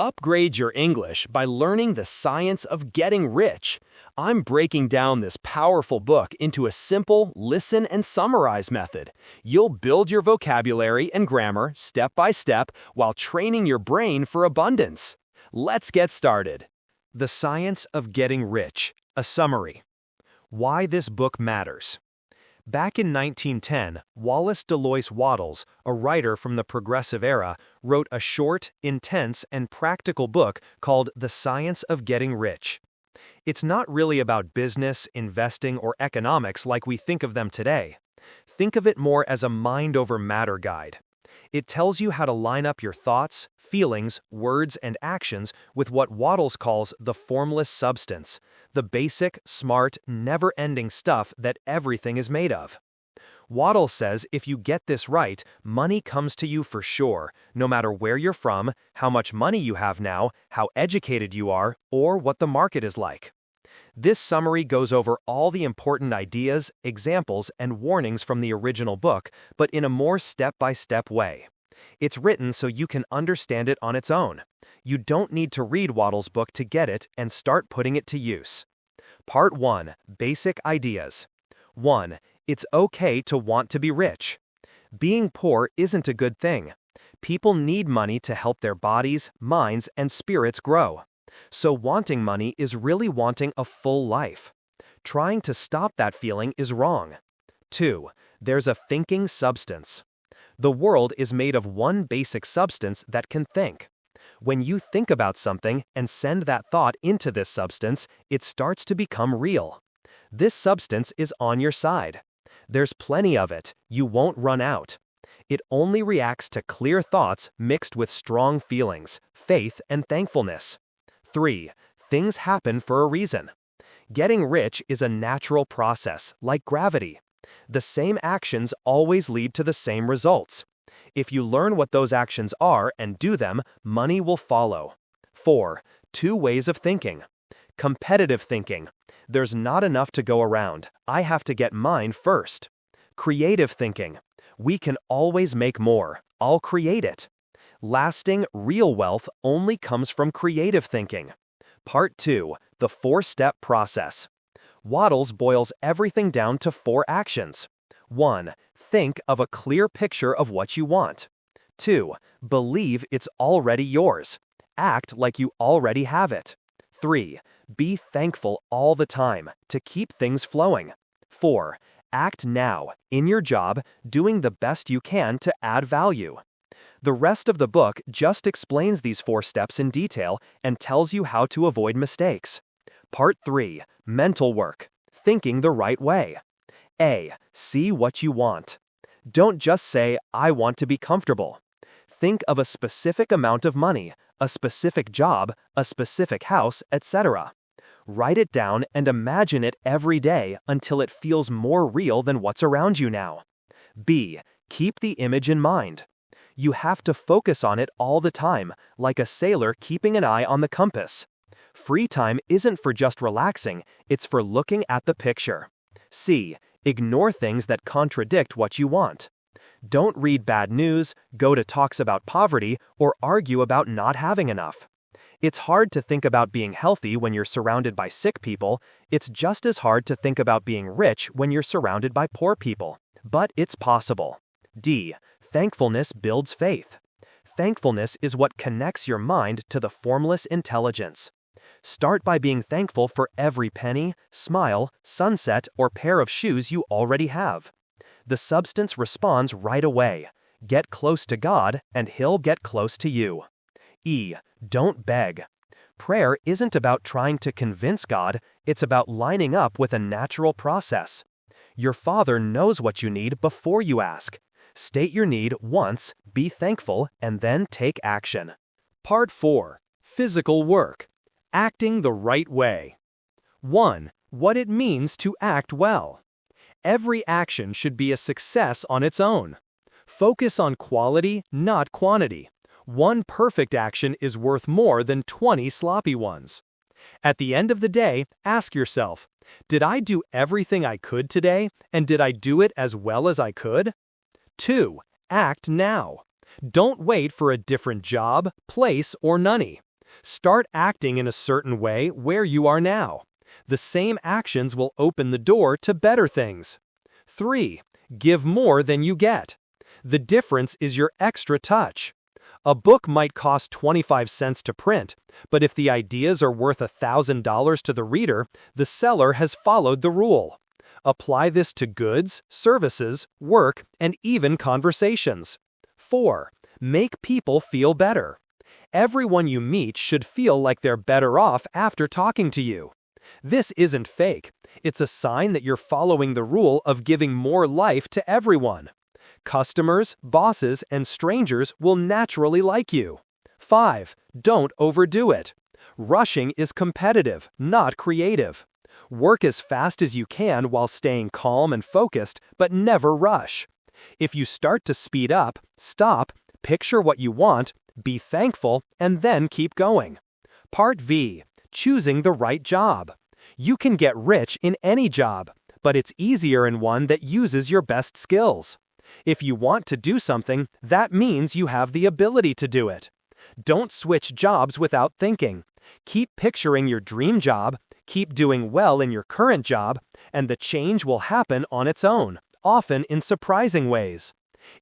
Upgrade your English by learning the science of getting rich. I'm breaking down this powerful book into a simple listen and summarize method. You'll build your vocabulary and grammar step by step while training your brain for abundance. Let's get started. The Science of Getting Rich, a summary. Why this book matters. Back in 1910, Wallace Delois Wattles, a writer from the Progressive Era, wrote a short, intense, and practical book called The Science of Getting Rich. It's not really about business, investing, or economics like we think of them today. Think of it more as a mind-over-matter guide. It tells you how to line up your thoughts, feelings, words, and actions with what Wattles calls the formless substance, the basic, smart, never-ending stuff that everything is made of. Wattles says if you get this right, money comes to you for sure, no matter where you're from, how much money you have now, how educated you are, or what the market is like. This summary goes over all the important ideas, examples, and warnings from the original book, but in a more step-by-step way. It's written so you can understand it on its own. You don't need to read Wattles' book to get it and start putting it to use. Part 1. Basic Ideas. 1. It's okay to want to be rich. Being poor isn't a good thing. People need money to help their bodies, minds, and spirits grow. So wanting money is really wanting a full life. Trying to stop that feeling is wrong. 2. There's a thinking substance. The world is made of one basic substance that can think. When you think about something and send that thought into this substance, it starts to become real. This substance is on your side. There's plenty of it. You won't run out. It only reacts to clear thoughts mixed with strong feelings, faith, and thankfulness. 3. Things happen for a reason. Getting rich is a natural process, like gravity. The same actions always lead to the same results. If you learn what those actions are and do them, money will follow. 4. 2 ways of thinking. Competitive thinking. There's not enough to go around. I have to get mine first. Creative thinking. We can always make more. I'll create it. Lasting, real wealth only comes from creative thinking. Part 2. The 4-step process. Wattles boils everything down to 4 actions. 1. Think of a clear picture of what you want. 2. Believe it's already yours. Act like you already have it. 3. Be thankful all the time to keep things flowing. 4. Act now, in your job, doing the best you can to add value. The rest of the book just explains these 4 steps in detail and tells you how to avoid mistakes. Part 3. Mental work. Thinking the right way. A. See what you want. Don't just say, I want to be comfortable. Think of a specific amount of money, a specific job, a specific house, etc. Write it down and imagine it every day until it feels more real than what's around you now. B. Keep the image in mind. You have to focus on it all the time, like a sailor keeping an eye on the compass. Free time isn't for just relaxing, it's for looking at the picture. C. Ignore things that contradict what you want. Don't read bad news, go to talks about poverty, or argue about not having enough. It's hard to think about being healthy when you're surrounded by sick people. It's just as hard to think about being rich when you're surrounded by poor people. But it's possible. D. Thankfulness builds faith. Thankfulness is what connects your mind to the formless intelligence. Start by being thankful for every penny, smile, sunset, or pair of shoes you already have. The substance responds right away. Get close to God, and He'll get close to you. E. Don't beg. Prayer isn't about trying to convince God, it's about lining up with a natural process. Your Father knows what you need before you ask. State your need once, be thankful, and then take action. Part 4. Physical work. Acting the right way. 1. What it means to act well. Every action should be a success on its own. Focus on quality, not quantity. One perfect action is worth more than 20 sloppy ones. At the end of the day, ask yourself, did I do everything I could today, and did I do it as well as I could? 2. Act now. Don't wait for a different job, place, or money. Start acting in a certain way where you are now. The same actions will open the door to better things. 3. Give more than you get. The difference is your extra touch. A book might cost 25 cents to print, but if the ideas are worth $1,000 to the reader, the seller has followed the rule. Apply this to goods, services, work, and even conversations. 4. Make people feel better. Everyone you meet should feel like they're better off after talking to you. This isn't fake. It's a sign that you're following the rule of giving more life to everyone. Customers, bosses, and strangers will naturally like you. 5. Don't overdo it. Rushing is competitive, not creative. Work as fast as you can while staying calm and focused, but never rush. If you start to speed up, stop, picture what you want, be thankful, and then keep going. Part V. Choosing the right job. You can get rich in any job, but it's easier in one that uses your best skills. If you want to do something, that means you have the ability to do it. Don't switch jobs without thinking. Keep picturing your dream job, keep doing well in your current job, and the change will happen on its own, often in surprising ways.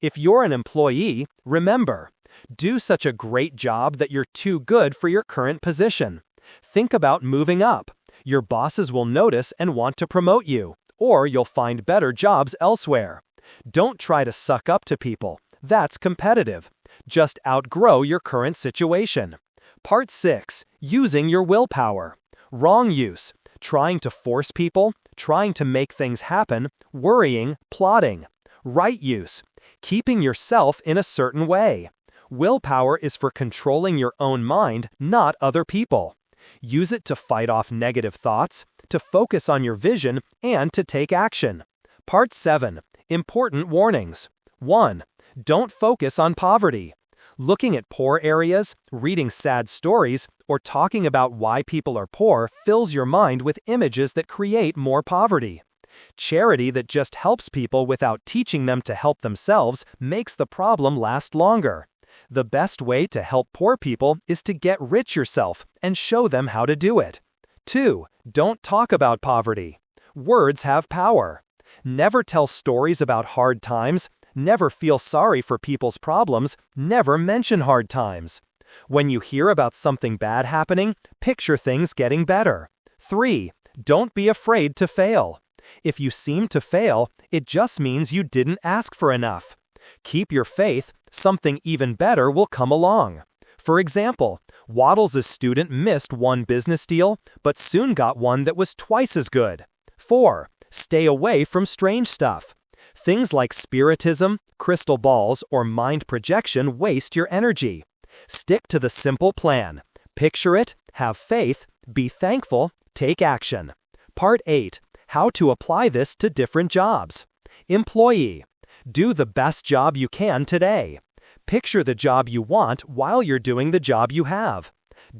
If you're an employee, remember, do such a great job that you're too good for your current position. Think about moving up. Your bosses will notice and want to promote you, or you'll find better jobs elsewhere. Don't try to suck up to people. That's competitive. Just outgrow your current situation. Part 6. Using your willpower. Wrong use. Trying to force people, trying to make things happen, worrying, plotting. Right use. Keeping yourself in a certain way. Willpower is for controlling your own mind, not other people. Use it to fight off negative thoughts, to focus on your vision, and to take action. Part 7. Important warnings. 1. Don't focus on poverty. Looking at poor areas, reading sad stories, or talking about why people are poor fills your mind with images that create more poverty. Charity that just helps people without teaching them to help themselves makes the problem last longer. The best way to help poor people is to get rich yourself and show them how to do it. 2. Don't talk about poverty. Words have power. Never tell stories about hard times. Never feel sorry for people's problems. Never mention hard times. When you hear about something bad happening, picture things getting better. 3. Don't be afraid to fail. If you seem to fail, it just means you didn't ask for enough. Keep your faith. Something even better will come along. For example, Waddles' student missed one business deal, but soon got one that was twice as good. 4. Stay away from strange stuff. Things like spiritism, crystal balls, or mind projection waste your energy. Stick to the simple plan. Picture it, have faith, be thankful, take action. Part 8. How to apply this to different jobs. Employee. Do the best job you can today. Picture the job you want while you're doing the job you have.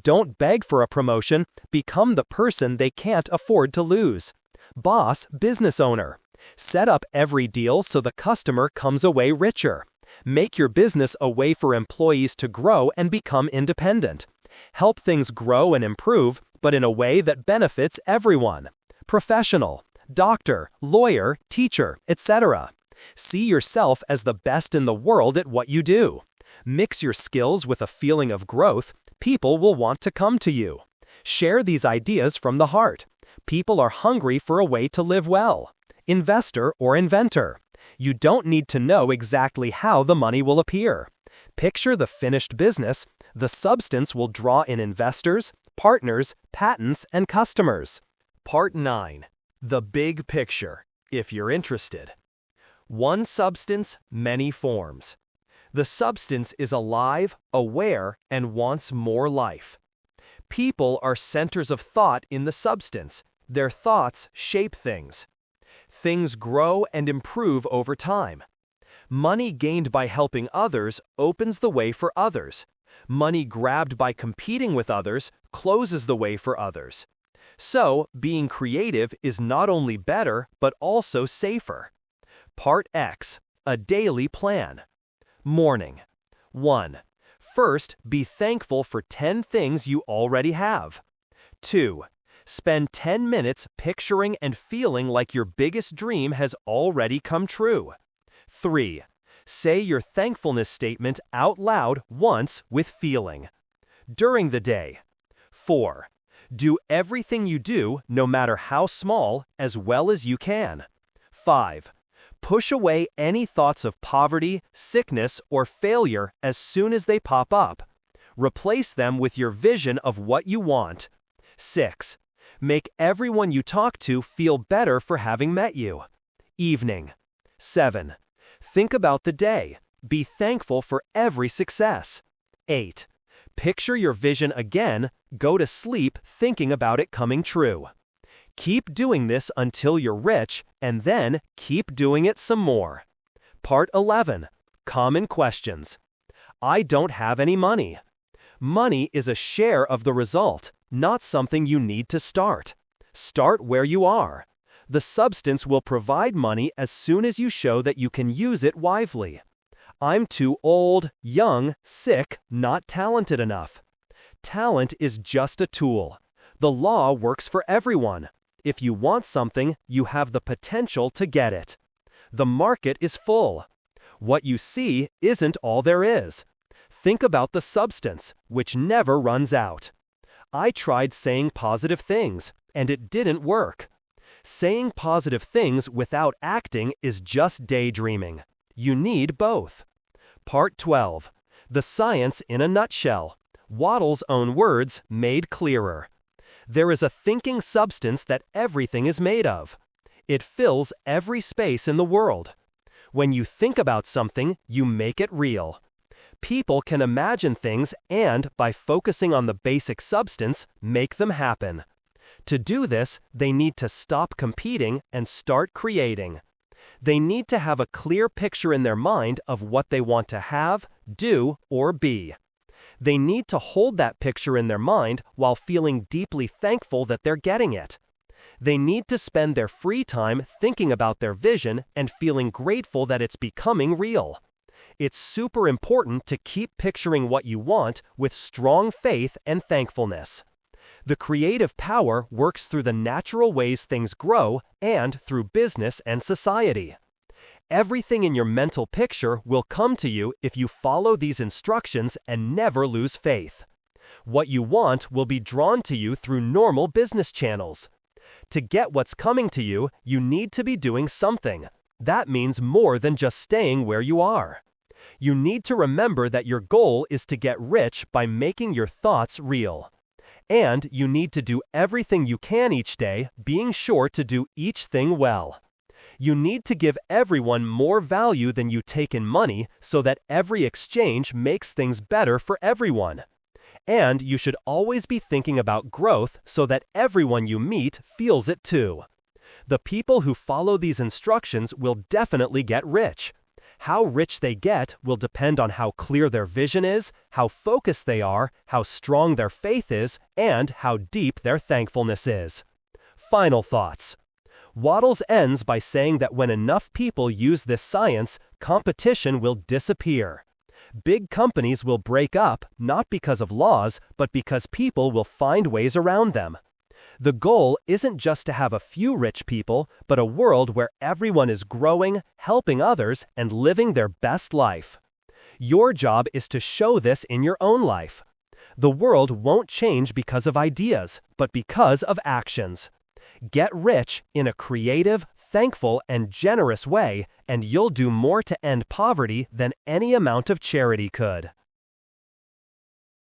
Don't beg for a promotion, become the person they can't afford to lose. Boss, business owner. Set up every deal so the customer comes away richer. Make your business a way for employees to grow and become independent. Help things grow and improve, but in a way that benefits everyone. Professional. Doctor, lawyer, teacher, etc. See yourself as the best in the world at what you do. Mix your skills with a feeling of growth. People will want to come to you. Share these ideas from the heart. People are hungry for a way to live well. Investor or inventor. You don't need to know exactly how the money will appear. Picture the finished business. The substance will draw in investors, partners, patents, and customers. Part 9. The big picture, if you're interested. One substance, many forms. The substance is alive, aware, and wants more life. People are centers of thought in the substance. Their thoughts shape things. Things grow and improve over time. Money gained by helping others opens the way for others. Money grabbed by competing with others closes the way for others. So, being creative is not only better, but also safer. Part X. A daily plan. Morning. 1. First, be thankful for 10 things you already have. 2. Spend 10 minutes picturing and feeling like your biggest dream has already come true. 3. Say your thankfulness statement out loud once with feeling. During the day. 4. Do everything you do, no matter how small, as well as you can. 5. Push away any thoughts of poverty, sickness, or failure as soon as they pop up. Replace them with your vision of what you want. 6. Make everyone you talk to feel better for having met you. Evening. 7. Think about the day. Be thankful for every success. 8. Picture your vision again. Go to sleep thinking about it coming true. Keep doing this until you're rich, and then keep doing it some more. Part 11. Common questions. I don't have any money. Money is a share of the result, not something you need to start. Start where you are. The substance will provide money as soon as you show that you can use it wisely. I'm too old, young, sick, not talented enough. Talent is just a tool. The law works for everyone. If you want something, you have the potential to get it. The market is full. What you see isn't all there is. Think about the substance, which never runs out. I tried saying positive things, and it didn't work. Saying positive things without acting is just daydreaming. You need both. Part 12. The science in a nutshell. Waddle's own words made clearer. There is a thinking substance that everything is made of. It fills every space in the world. When you think about something, you make it real. People can imagine things and, by focusing on the basic substance, make them happen. To do this, they need to stop competing and start creating. They need to have a clear picture in their mind of what they want to have, do, or be. They need to hold that picture in their mind while feeling deeply thankful that they're getting it. They need to spend their free time thinking about their vision and feeling grateful that it's becoming real. It's super important to keep picturing what you want with strong faith and thankfulness. The creative power works through the natural ways things grow and through business and society. Everything in your mental picture will come to you if you follow these instructions and never lose faith. What you want will be drawn to you through normal business channels. To get what's coming to you, you need to be doing something. That means more than just staying where you are. You need to remember that your goal is to get rich by making your thoughts real. And you need to do everything you can each day, being sure to do each thing well. You need to give everyone more value than you take in money so that every exchange makes things better for everyone. And you should always be thinking about growth so that everyone you meet feels it too. The people who follow these instructions will definitely get rich. How rich they get will depend on how clear their vision is, how focused they are, how strong their faith is, and how deep their thankfulness is. Final thoughts. Waddles ends by saying that when enough people use this science, competition will disappear. Big companies will break up, not because of laws, but because people will find ways around them. The goal isn't just to have a few rich people, but a world where everyone is growing, helping others, and living their best life. Your job is to show this in your own life. The world won't change because of ideas, but because of actions. Get rich in a creative, thankful, and generous way, and you'll do more to end poverty than any amount of charity could.